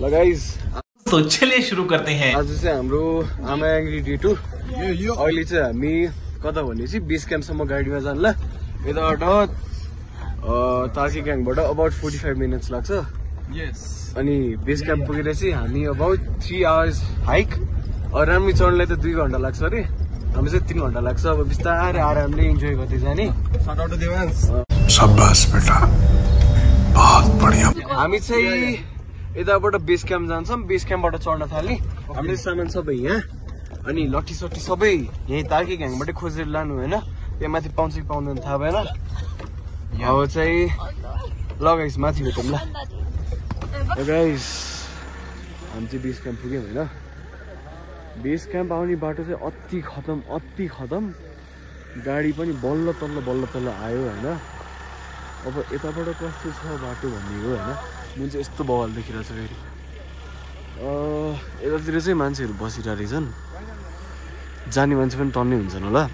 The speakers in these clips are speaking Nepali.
ल गाइस तो चलिए शुरू करते हैं। आज चाहिँ हाम्रो आमायाङ्गी डिटुर अहिले चाहिँ हामी कता भनेपछि बेस क्याम्पसम्म गाडीमा जान्ला यताबाट तार्की ग्याङबाट अबाउट 45 मिनट्स लाग्छ अनि बेस क्याम्प पुगेर चाहिँ हामी अबाउट 3 आवर्स हाइक राम्ररी चढ्नलाई त 2 घण्टा लाग्छ अरे हामी चाहिँ 3 घण्टा लाग्छ अब बिस्तारै आरामले इन्जोय गर्दै जाने शाबाश बेटा बहुत बढिया हामी चाहिँ यताबाट बेस क्याम्प जान्छौँ बेस क्याम्पबाट चढ्न थाल्ने हामीले सामान सबै यहाँ अनि लट्ठी सट्ठी सबै यहीँ तार्की ग्याङबाटै खोजेर लानु होइन यहाँ माथि पाउँछ कि पाउँदैन थाहा भएन अब चाहिँ ल गाइस माथि भेटौँ ल गाइस हामी चाहिँ बेस क्याम्प पुग्यौँ होइन बेस क्याम्प आउने बाटो चाहिँ अति खतम गाडी पनि बल्ल तल्ल आयो होइन अब यताबाट कस्तो छ बाटो भन्ने हो होइन मुन चाहिँ यस्तो बवाल देखिरहेको छ फेरि यतातिर चाहिँ मान्छेहरू बसिरहेको रहेछन् जाने मान्छे पनि टन्नै हुन्छन् होला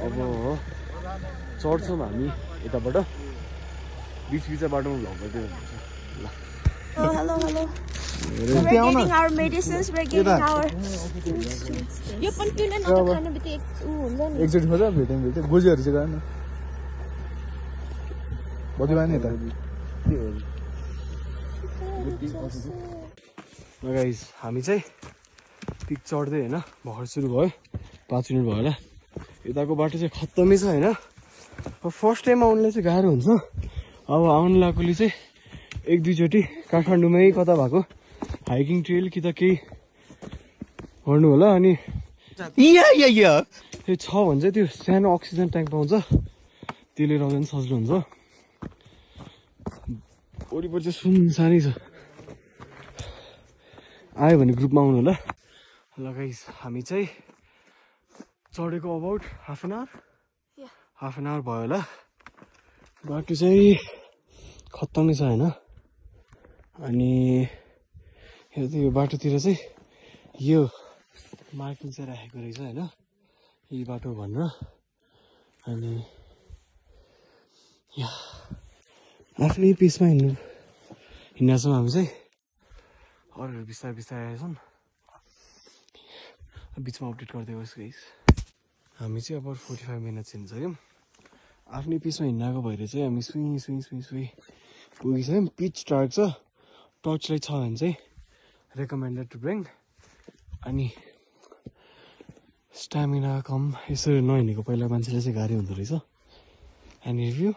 अब चढ्छौँ हामी यताबाट बिच बाटोमा भ्लग गर्दै हुनुहुन्छ ल hello. We're getting our medicines, we're getting our... यो पनि किन न खानु बित्तिकै हुन्छ नि एकचोटि खोज भेट्यौँ गोजीहरू चाहिँ गर्न बदुवा नि त गाइस हामी चाहिँ पिक चढ्दै होइन भर्खर सुरु भयो 5 मिनट भयो होला यताको बाटो चाहिँ खत्तमै छ होइन अब फर्स्ट टाइम आउनुलाई चाहिँ गाह्रो हुन्छ अब आउनु लागेकोले चाहिँ 1-2 चोटि काठमाडौँमै कता भएको हाइकिङ ट्रेल कि त केही गर्नु होला अनि त्यो छ भने चाहिँ त्यो सानो अक्सिजन ट्याङ्क पाउँछ त्यसले गर्दा पनि सजिलो हुन्छ वरिपरि चाहिँ सुनसानै छ आयो भने ग्रुपमा आउनु होला ल गाइस हामी चाहिँ चढेको अबाउट हाफ एन आवर भयो होला बाटो चाहिँ खत्तमै छ होइन अनि यो बाटोतिर चाहिँ यो मार्किङ चाहिँ राखेको रहेछ होइन यही बाटो भनेर अनि आफ्नै पेसमा हिँड्छौँ हामी चाहिँ अरूहरू बिस्तारै आएछौँ बिचमा अपडेट गर्दै होस् गाइस हामी चाहिँ अब 45 मिनट्स हिँड्छौँ आफ्नै पेसमा हिँडेको भएर चाहिँ हामी सुई पुगिसक्यौँ पिच डार्क छ टर्च लाइट छ भने चाहिँ रेकमेन्डेड टु ब्रिङ अनि स्ट्यामिना कम यसरी नहिँडेको पहिला मान्छेले चाहिँ गाह्रो हुँदो रहेछ एन्ड रिभ्यू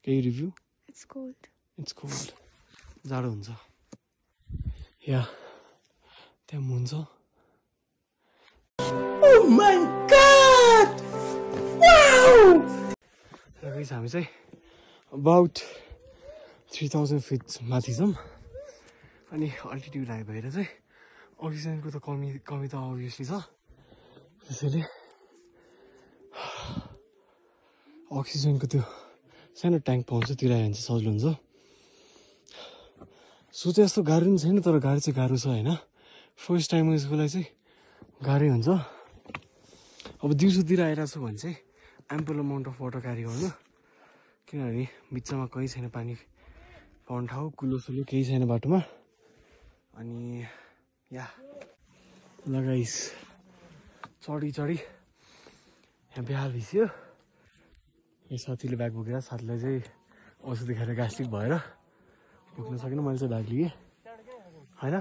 केही रिभ्यू इट्स कोल्ड जाडो हुन्छ या त्यहाँ हुन्छ हामी चाहिँ अबाउट 3000 फिट माथि छौँ अनि अल्टिट्युड हाई भएर चाहिँ अक्सिजनको त कमी त अभियसली छ त्यसैले अक्सिजनको त्यो सानो ट्याङ्क पाउँछ त्यो लगायो भने चाहिँ सजिलो हुन्छ सोचे जस्तो गाह्रो पनि छैन तर गाडी चाहिँ गाह्रो छ होइन फर्स्ट टाइम यसको लागि चाहिँ गाह्रै हुन्छ अब दिउँसोतिर आइरहेको छु भने चाहिँ एम्पल अमाउन्ट अफ वाटर क्यारी गर्नु किनभने बिचमा कहीँ छैन पानी पाउने ठाउँ कुलोसुलो केही छैन बाटोमा अनि लगाइस चढी यहाँ बिहार भिस्यो यो साथीले ब्याग बोकेर साथीलाई चाहिँ औषधि खाएर ग्यास्ट्रिक भएर बोक्न सकेन मैले चाहिँ ब्याग लिएँ होइन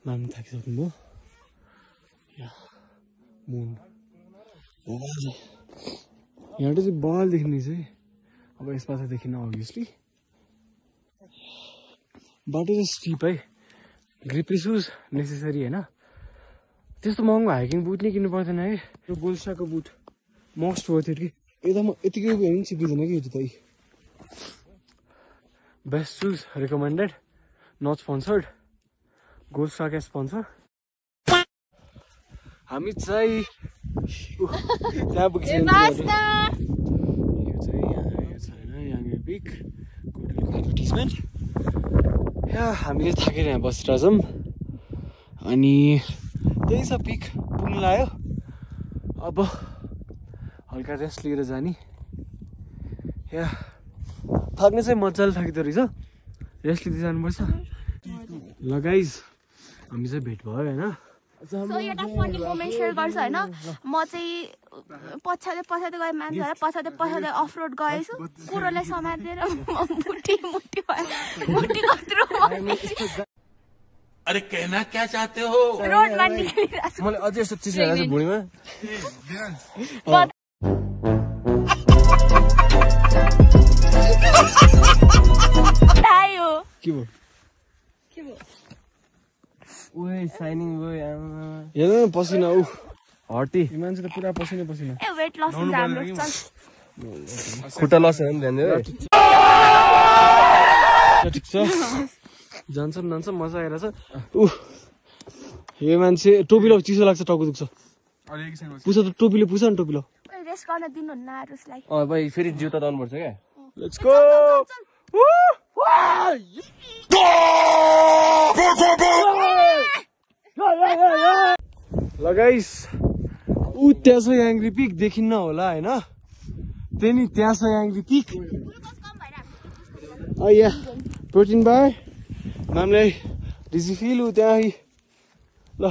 माम्नु थाकिसक्नु भयो मुन यहाँबाट चाहिँ बल देख्ने चाहिँ अब यसबाट देखिन अभियसली बाटो चाहिँ स्टिप है ग्रिपी सुज नेसेसरी होइन त्यस्तो महँगो हाइकिङ बुट नै किन्नु पर्दैन है यो गोल्स्टाको बुट मस्ट वर्थ इट कि एकदम यतिकै उयो पनि चिप्लिँदैन कि यो जुत्ता best shoes recommended not sponsored गोल्स्टाको स्पोन्सर हामी चाहिँ त्यहाँ पुगिसक्यौँ यो चाहिँ याङ्गे पिक होटलको एडभर्टिजमेन्ट हामीले थाकेर यहाँ बसिरहेछौँ अनि त्यही छ पिक पुग्नु लाग्यो अब हल्का रेस्ट लिएर जाने या थाक्ने चाहिँ मजाले थाकिँदो रहेछ रेस्ट लिँदै जानुपर्छ ल गाइज हामी चाहिँ भेट भयो होइन सो एउटा फनी मोमेन्ट सेयर गर्छु होइन म चाहिँ पछाडि गएँ मान्छेलाई पछाडि अफ रोड गएछु कुरोलाई समातेर मुठी कत्रो अरे कहना क्या चाहते हो रोडमा निक्लिरहेको छु मैले अझै यस्तो चिज हेरेको छु भुँडीमा आयो के भयो ओए साइनिङ भयो हेर्नु न पसिना हर्टी मान्छे त पुरा पसिना पसिना ए वेट लस हुन्छ हाम्रो चल खुट्टा लस होइन ध्यान दियो ठिक छ जान्छौँ मजा आइरहेछ यो मान्छे टोपी लाउ चिसो लाग्छ टाउको दुख्छ पुछ त टोपीले पुछ न टोपी लाउ रेस्ट गर्न दिनुहुन्न आरुसलाई भाइ फेरि जिउ त लाउनुपर्छ क्या लेट्स गो ल गाइस त्यहाँ छ याङ्ग्री पिक देखिन्न होला होइन त्यही नि त्यहाँ छ याङ्ग्री पिक प्रोटिन बार म्यामलाई डिजी फिल त्यहाँ ल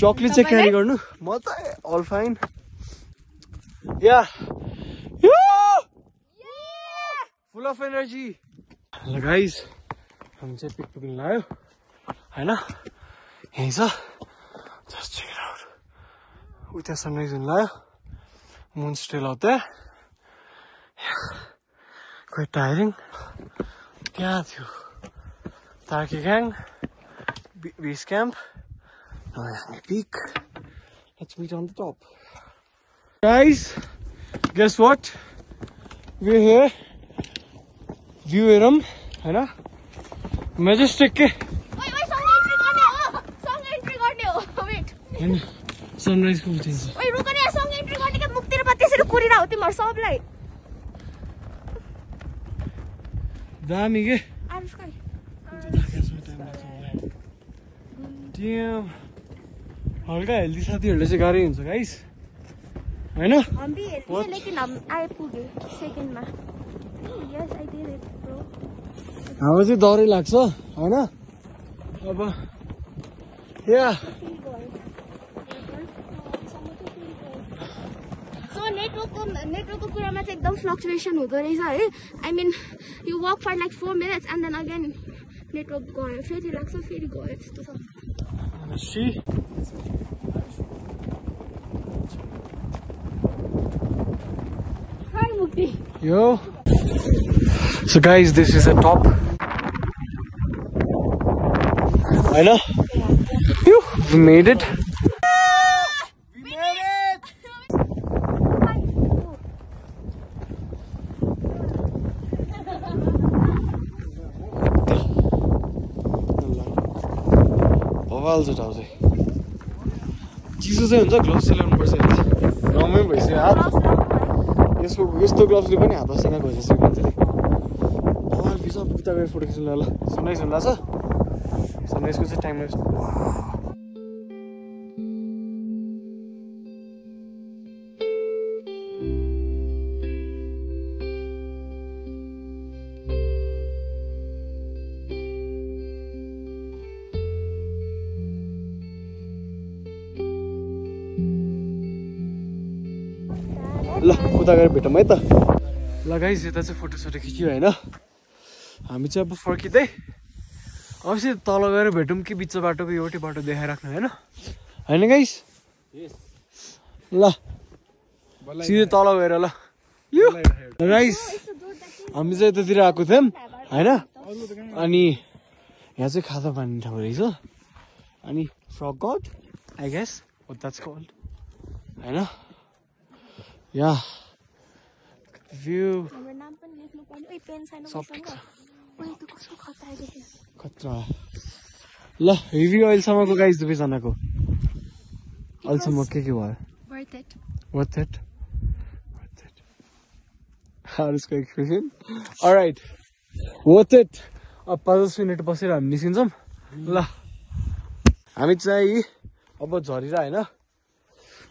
चक्लेट चाहिँ क्यारी गर्नु म त अल फाइन या फुल अफ एनर्जी ल गाइज हामी चाहिँ पिक पुग्नु लाग्यो होइन यहीँ छ जस्ट चेक इट आउट त्यहाँ सनराइज हुनु लाग्यो moon still out there quite tiring त्यहाँ थियो Tarki Gang, base camp, peak. Let's meet on the top. Guys, guess what? We're here. View Iram, है ना? Majestic के. Wait, song entry गर्ने हो. Wait. Sunrise को उठिन्छ. Wait, रुक न song entry गर्ने के मुक्तिर मा त्यसरी कुरिरा हो तिम्रो सबलाई. दामी के? आरुष कहाँ? हल्का हेल्दी साथीहरूले चाहिँ गाह्रै हुन्छ गाइस होइन हामी हेल्दी लेकिन हम आइपुगे सेकेन्डमा yes I did it bro हाम्रो चाहिँ डरै लाग्छ होइन अब या सो नेटवर्कको कुरामा चाहिँ एकदम फ्लक्चुएसन हुँदो रहेछ है I mean you walk for like 4 minutes and then again network गयो फेरि लाग्छ फेरि गयो त्यस्तो छ Hi, Mukti. Yo. So guys, this is a top. I know. Phew, we made it. We made it. बवाल छ टाउ चाहिँ चिसो चाहिँ हुन्छ ग्लोभ्स चाहिँ ल्याउनुपर्छ रमै भइसक्यो हात यस्तो ग्लोभ्सले पनि हात असिना भइसक्यो मान्छेले बिचमा पुग्दा गएर फोटो खिच्नु ल सनराइज हुनु लाग्छ सनराइजको चाहिँ टाइम लाग्छ ल उता गएर भेटौँ है त ल गाइस यता चाहिँ फोटोसोटो खिच्यो होइन हामी चाहिँ अब फर्किँदै अवश्य तल गएर भेटौँ कि बिच बाटोको एउटै बाटो देखाइराख्नु होइन होइन गाइस ल सिधै तल गएर ल गाइस हामी चाहिँ यतातिर आएको थियौँ होइन अनि यहाँ चाहिँ खाजा पानी ठाउँ रहेछ अनि frog got I guess what that's called होइन या भ्यू खतरा ल रिभ्यू अहिलेसम्मको गाइस दुवैजनाको अहिलेसम्म के भयो वर्थ इट उसको एक्सप्रेसन अलराइट वर्थ इट अब 5 मिनट बसेर हामी निस्किन्छौँ ल हामी चाहिँ अब झरेर होइन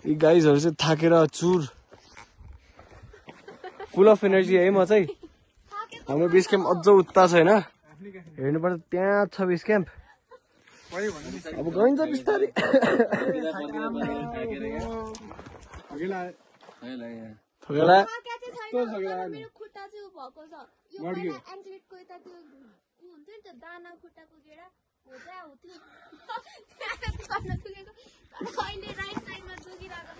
यी गाइजहरू चाहिँ थाकेर चुर फुल अफ एनर्जी है म चाहिँ हाम्रो बेस क्याम्प अझ उत्ता छ होइन हेर्नुपर्छ त्यहाँ छ बेस क्याम्प अब गइन्छ बिस्तारै थगेला मेरो खुट्टा चाहिँ भएको छ यो पहिला एन्कलेटको यता त्यो हुन्थ्यो नि त दाना खुट्टाको गेडा हो त्यहाँ हो त्यो गर्न पुगेको अहिले राइट साइडमा जोगिरहेको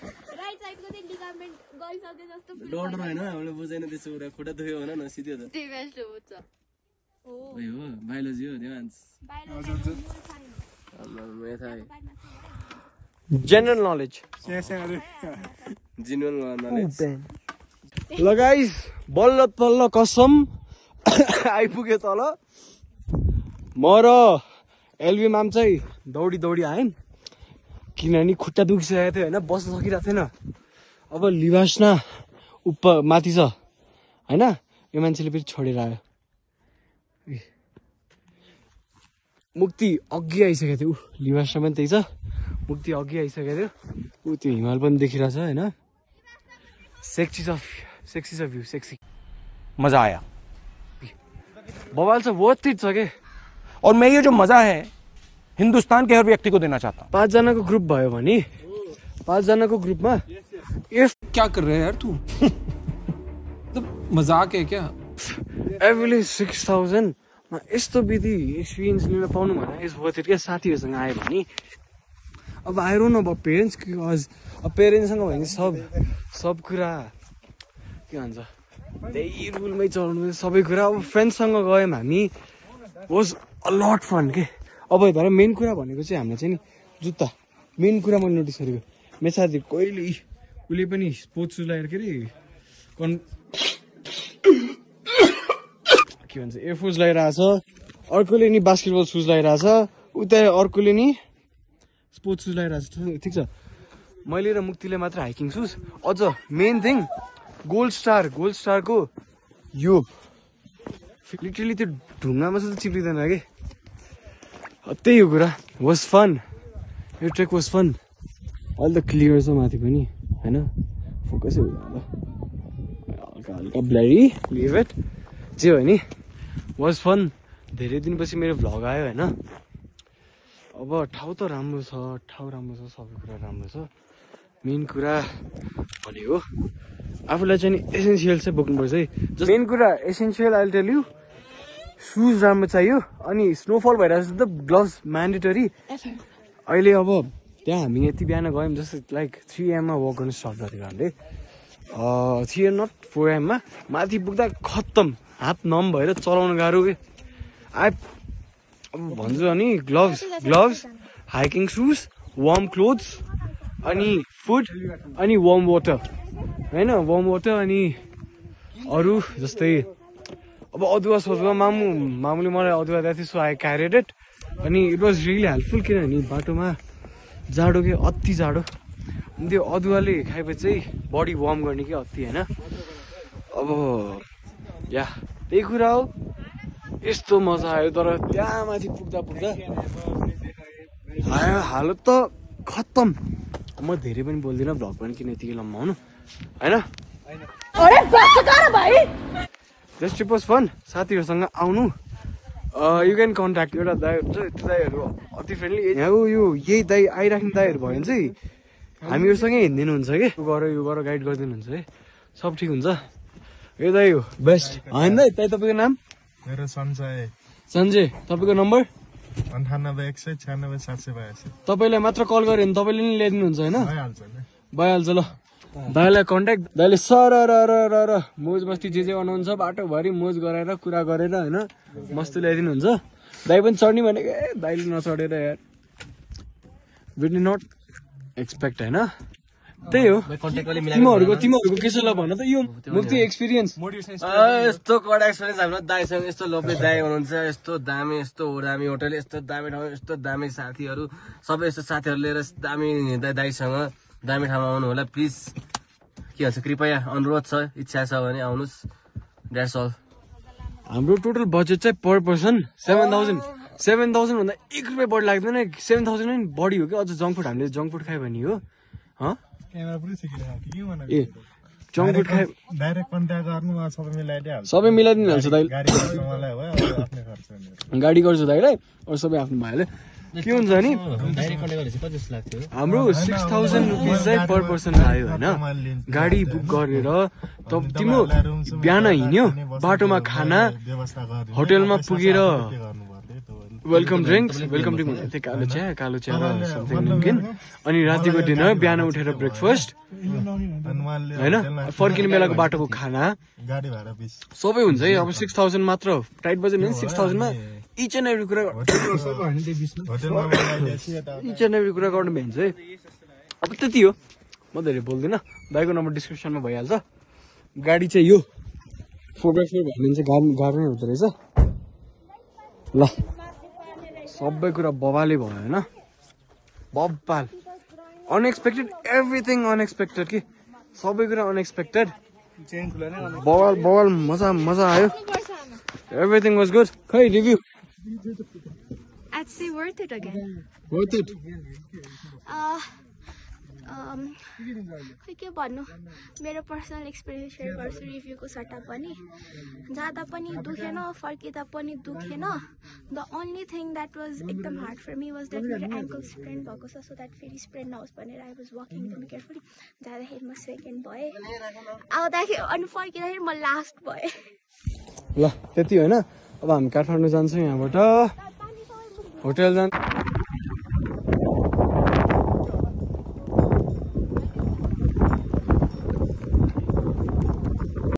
राइट साइडको चाहिँ लिगामेन्ट गइसके जस्तो डर होइन हामीले बुझेन त्यसो कुरा खुट्टा दुख्यो भने न सिधै त त्यही बेस्ट हुन्छ हो बायोलोजी हो ध्यान जेनरल नलेज ल गाइस बल्ल तल्ल कसम आइपुगे तल म र एलबी माम चाहिँ दौडी दौडी आयौँ किनभने खुट्टा दुखिसकेको थियो होइन बस्न सकिरहेको थिएन अब लिबासना माथि छ होइन यो मान्छेले फेरि छोडेर आयो मुक्ति अघि आइसकेको थियो लिबासमा पनि त्यही छ मुक्ति अघि आइसकेको थियो ऊ त्यो हिमाल पनि देखिरहेछ होइन सेक्सी छ भ्यू सेक्सी मजा आया बवाल छ वर्थ इट छ के और मैं ये जो मजा है हिंदुस्तान के हर व्यक्ति को देना चाहता हूँ 5 जनाको ग्रुप भयो भने 5 जनाको ग्रुपमा इफ क्या कर रहे हैं यार तू मतलब मजाक है क्या एभरेज 6000 मा यस्तो विधि एक्सपिरियन्स लिन पाउनु भने इज वर्थ इट क्या साथीहरूसँग आयो भने अब आएर न अब पेरेन्ट्स अब पेरेन्ट्ससँग भयो भने सब कुरा के भन्छ त्यही रुलमै चलाउनु सबै कुरा अब फ्रेन्ड्ससँग गयौँ हामी वाज अ लट फन के अब तर मेन कुरा भनेको चाहिँ हामीले चाहिँ नि जुत्ता मेन कुरा मैले नोटिस गरेको मेरो साथी कहिले उसले पनि स्पोर्ट्स सुज लगाएर के अरे के भन्छ एयरफोर्स लगाइरहेछ अर्कोले नि बास्केटबल सुज लगाइरहेछ उता अर्कोले नि स्पोर्ट्स सुज लगाइरहेछ ठिक छ मैले र मुक्तिले मात्र हाइकिङ सुज अझ मेन थिङ गोल्ड स्टारको यो लिटरली त्यो ढुङ्गामा चाहिँ चिप्लिँदैन कि त्यही हो कुरा वाज फन यो ट्रेक वाज फन अहिले त क्लियर छ माथि पनि होइन फोकसै हुँदैन हल्का हल्का ब्लरी लिभ इट जे हो नि वाज फन धेरै दिनपछि मेरो भ्लग आयो होइन अब ठाउँ त राम्रो छ सबै कुरा राम्रो छ मेन कुरा भनेको आफूलाई चाहिँ एसेन्सियल चाहिँ बोक्नुपर्छ है मेन कुरा essential I tell you shoes राम्रो चाहियो अनि स्नोफल भइरहेको छ त ग्लोभ्स म्यान्डेटरी अहिले अब त्यहाँ हामी यति बिहान गयौँ जस्तै लाइक 3 AM मा वक गर्न स्टार्ट गरेको हामीले 3 AM नट 4 AM मा माथि पुग्दा खत्तम हात नम भएर चलाउन गाह्रो के अब भन्छु अनि gloves hiking shoes warm clothes अनि फुड अनि वार्म वाटर होइन वार्म वाटर अनि अरू जस्तै अब अदुवा सदुवा मामुले मलाई अदुवा दिएको थियो सो आई क्यारिड इट अनि इट वाज रियली हेल्पफुल किनभने बाटोमा जाडो के अति जाडो अनि त्यो अदुवाले खाएपछि चाहिँ बडी वार्म गर्ने कि अति होइन अब या त्यही कुरा हो यस्तो मजा आयो तर त्यहाँ माथि पुग्दा हालत त खत्तम म धेरै पनि बोल्दिनँ भ्लग पनि किन यतिकै लम्बाउनु होइन जस्ट ट्रिप वाज फन साथीहरूसँग आउनु यु क्यान कन्ट्याक्ट एउटा दाई हुन्छ त्यो दाईहरू अति फ्रेन्डली यहाँ यो यही दाई आइराख्ने दाईहरू भयो भने चाहिँ हामीहरूसँगै हिँडिदिनुहुन्छ कि यो गर गाइड गरिदिनुहुन्छ है सब ठिक हुन्छ यो दाई हो बेस्ट होइन दाई तपाईँको नाम मेरो सञ्जय तपाईँको नम्बर 9816978782 तपाईँलाई मात्र कल गऱ्यो भने तपाईँले नि ल्याइदिनुहुन्छ होइन भइहाल्छ ल दाइलाई कन्ट्याक्ट दाइले सर र मोज मस्ती जे गर्नुहुन्छ बाटोभरि मोज गराएर कुरा गरेर होइन मस्त ल्याइदिनुहुन्छ दाइ पनि चढ्ने भनेको दाइले नचढेर यार विड नट एक्सपेक्ट होइन त्यही हो तिमीहरूको के छ ल भन त यो मुक्ति एक्सपिरियन्स यस्तो कडा एक्सपिरियन्स हाम्रो दाईसँग यस्तो लोभले दाई हुनुहुन्छ यस्तो दामी यस्तो दामी होटल यस्तो दामी ठाउँ यस्तो दामी साथीहरू सबै यस्तो साथीहरू लिएर दामी दाईसँग दामी ठाउँमा आउनु होला प्लिज के भन्छ कृपया अनुरोध छ इच्छा छ भने आउनुहोस् द्याट्स अल हाम्रो टोटल बजेट चाहिँ पर पर्सन 7,000 भन्दा 1 रुपियाँ बढी लाग्दैन 7,000 पनि बढी हो कि अझ जङ्क फुड हामीले जङ्क फुड खायो भने हो ए जङ्क फुड खाए डाइरेक्ट कन्ट्याक्ट गर्नु सबै मिलाइदिइहाल्छ सबै मिलाइदिनु हाल्छ दाइ गाडी गर्नु मलाई भयो अब आफ्नै खर्च नि गाडी गर्छु दाइलाई अरू सबै आफ्नो भइहाल्यो के हुन्छ नि हाम्रो 6,000 रुपिस चाहिँ पर पर्सन आयो होइन गाडी बुक गरेर त तिम्रो बिहान हिँड्यो बाटोमा खाना होटेलमा पुगेर वेलकम ड्रिङ्क थियो कालो चिया र समथिङ लिङ्किन अनि रातिको डिनर बिहान उठेर ब्रेकफास्ट होइन फर्किने बेलाको बाटोको खाना सबै हुन्छ है अब 6,000 मात्र टाइट बजेट 6,000 मा इच एन्ड एभ्री कुरा गर्नु भइन्छ है अब त्यति हो म धेरै बोल्दिनँ दाइको नम्बर डिस्क्रिप्सनमा भइहाल्छ गाडी चाहिँ यो 4x4 भन्ने चाहिँ गाडी नै हुँदो रहेछ ल सबै कुरा बबाले भयो होइन बब्बाल अनएक्सपेक्टेड एभ्रिथिङ अनएक्सपेक्टेड कि सबै कुरा अनएक्सपेक्टेड बवाल मजा आयो एभ्रिथिङ वाज गुड खै review I'd say worth it again. Worth it खै के भन्नु मेरो पर्सनल एक्सपिरियन्स सेयर गर्छु रिभ्यूको सट्टा पनि जाँदा पनि दुखेन फर्किँदा पनि दुखेन the only thing that was एकदम hard for me was that मेरो एङ्कल स्प्रेन भएको छ सो द्याट फेरि स्प्रेन नहोस् भनेर आई वाज वकिङ एकदम केयरफुली जाँदाखेरि म सेकेन्ड भएँ आउँदाखेरि अनि फर्किँदाखेरि म लास्ट भएँ ल त्यति होइन अब हामी काठमाडौँ जान्छौँ यहाँबाट होटेल जान्छ